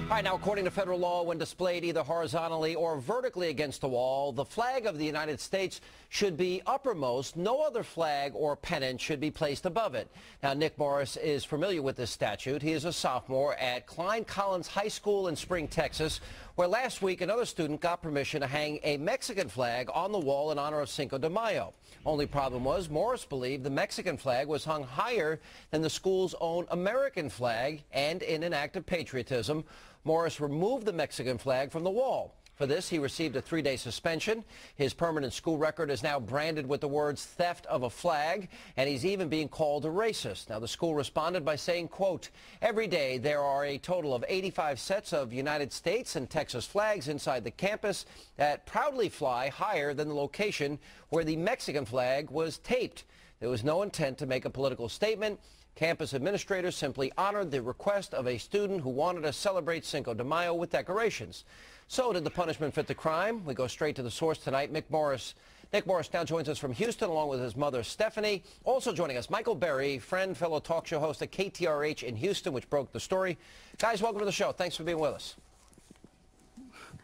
All right, now, according to federal law, when displayed either horizontally or vertically against the wall, the flag of the United States should be uppermost. No other flag or pennant should be placed above it. Now, Nick Morris is familiar with this statute. He is a sophomore at Klein High School in Spring, Texas, where last week another student got permission to hang a Mexican flag on the wall in honor of Cinco de Mayo. Only problem was Morris believed the Mexican flag was hung higher than the school's own American flag, and in an act of patriotism, Morris removed the Mexican flag from the wall. For this, he received a 3-day suspension. His permanent school record is now branded with the words theft of a flag, and he's even being called a racist. Now, the school responded by saying, quote, every day there are a total of 85 sets of United States and Texas flags inside the campus that proudly fly higher than the location where the Mexican flag was taped. There was no intent to make a political statement. Campus administrators simply honored the request of a student who wanted to celebrate Cinco de Mayo with decorations. So did the punishment fit the crime? We go straight to the source tonight. Nick Morris now joins us from Houston, along with his mother, Stephanie. Also joining us, Michael Berry, friend, fellow talk show host at KTRH in Houston, which broke the story. Guys, welcome to the show. Thanks for being with us.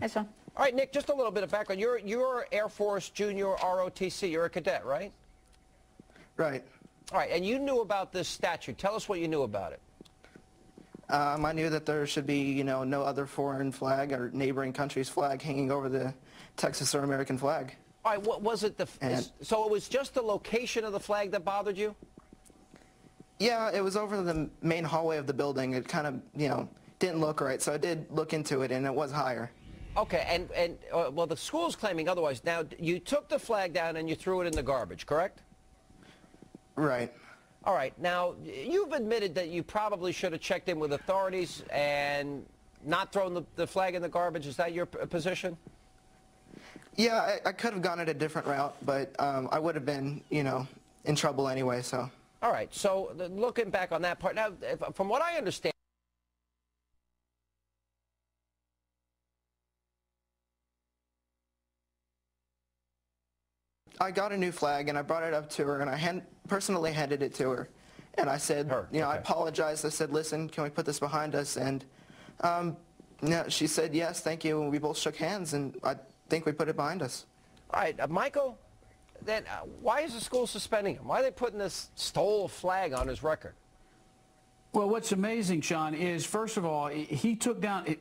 Hi, Sean. All right, Nick, just a little bit of background. You're Air Force Junior ROTC. You're a cadet, right? Right. All right, and you knew about this statute. Tell us what you knew about it. I knew that there should be, no other foreign flag or neighboring country's flag hanging over the Texas or American flag. All right, what was it? So it was just the location of the flag that bothered you? Yeah, it was over the main hallway of the building. It kind of, didn't look right, so I did look into it, and it was higher. Okay, and well, the school's claiming otherwise. Now, you took the flag down and you threw it in the garbage, correct? Right. All right. Now, you've admitted that you probably should have checked in with authorities and not thrown the flag in the garbage. Is that your position? Yeah, I could have gone at a different route, but I would have been, in trouble anyway, so. All right. So, looking back on that part, now, from what I understand, I got a new flag, and I brought it up to her, and I personally handed it to her. And I said, okay. I apologized. I said, listen, can we put this behind us? And she said, yes, thank you. And we both shook hands, and I think we put it behind us. All right, Michael, then why is the school suspending him? Why are they putting this stole flag on his record? Well, what's amazing, Sean, is first of all, he took down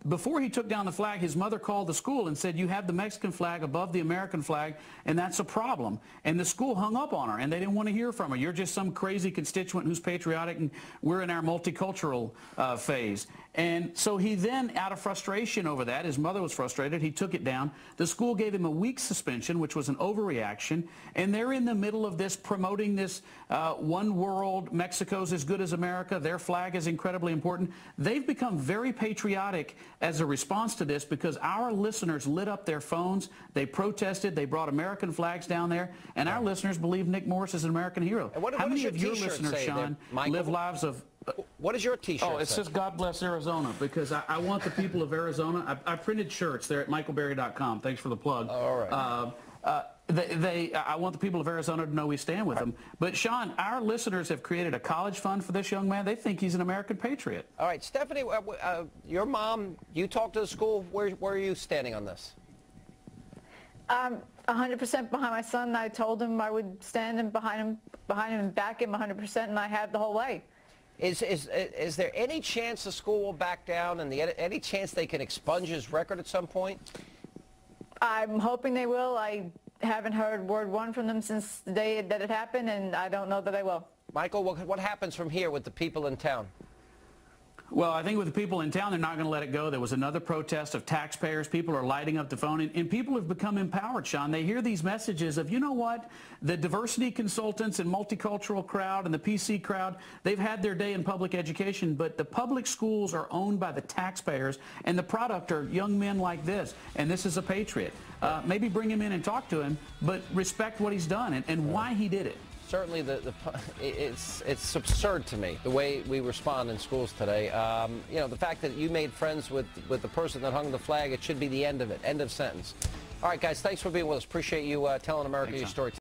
before he took down the flag, his mother called the school and said, you have the Mexican flag above the American flag, and that's a problem. And the school hung up on her, and they didn't want to hear from her. You're just some crazy constituent who's patriotic, and we're in our multicultural phase. And so he then, out of frustration over that, his mother was frustrated, he took it down. The school gave him a week's suspension, which was an overreaction, and they're in the middle of this, promoting this one world, Mexico's as good as America, their flag is incredibly important. They've become very patriotic as a response to this because our listeners lit up their phones, they protested, they brought American flags down there, and our listeners believe Nick Morris is an American hero. How many of your listeners, Sean, live lives of... What does your T-shirt say? Oh, it says God bless Arizona, because I want the people of Arizona. I printed shirts there at MichaelBerry.com. Thanks for the plug. All right. I want the people of Arizona to know we stand with them. But, Sean, our listeners have created a college fund for this young man. They think he's an American patriot. All right. Stephanie, your mom, you talked to the school. Where are you standing on this? 100% behind my son. I told him I would stand behind him and back him 100%, and I have the whole way. Is there any chance the school will back down, and any chance they can expunge his record at some point? I'm hoping they will. I haven't heard word one from them since the day that it happened, and I don't know that they will. Michael, what happens from here with the people in town? Well, I think with the people in town, they're not going to let it go. There was another protest of taxpayers. People are lighting up the phone, and people have become empowered, Sean. They hear these messages of, you know what, the diversity consultants and multicultural crowd and the PC crowd, they've had their day in public education, but the public schools are owned by the taxpayers, and the product are young men like this, and this is a patriot. Maybe bring him in and talk to him, but respect what he's done and why he did it. Certainly, it's absurd to me the way we respond in schools today. The fact that you made friends with the person that hung the flag, it should be the end of it. End of sentence. All right, guys, thanks for being with us. Appreciate you telling America your story.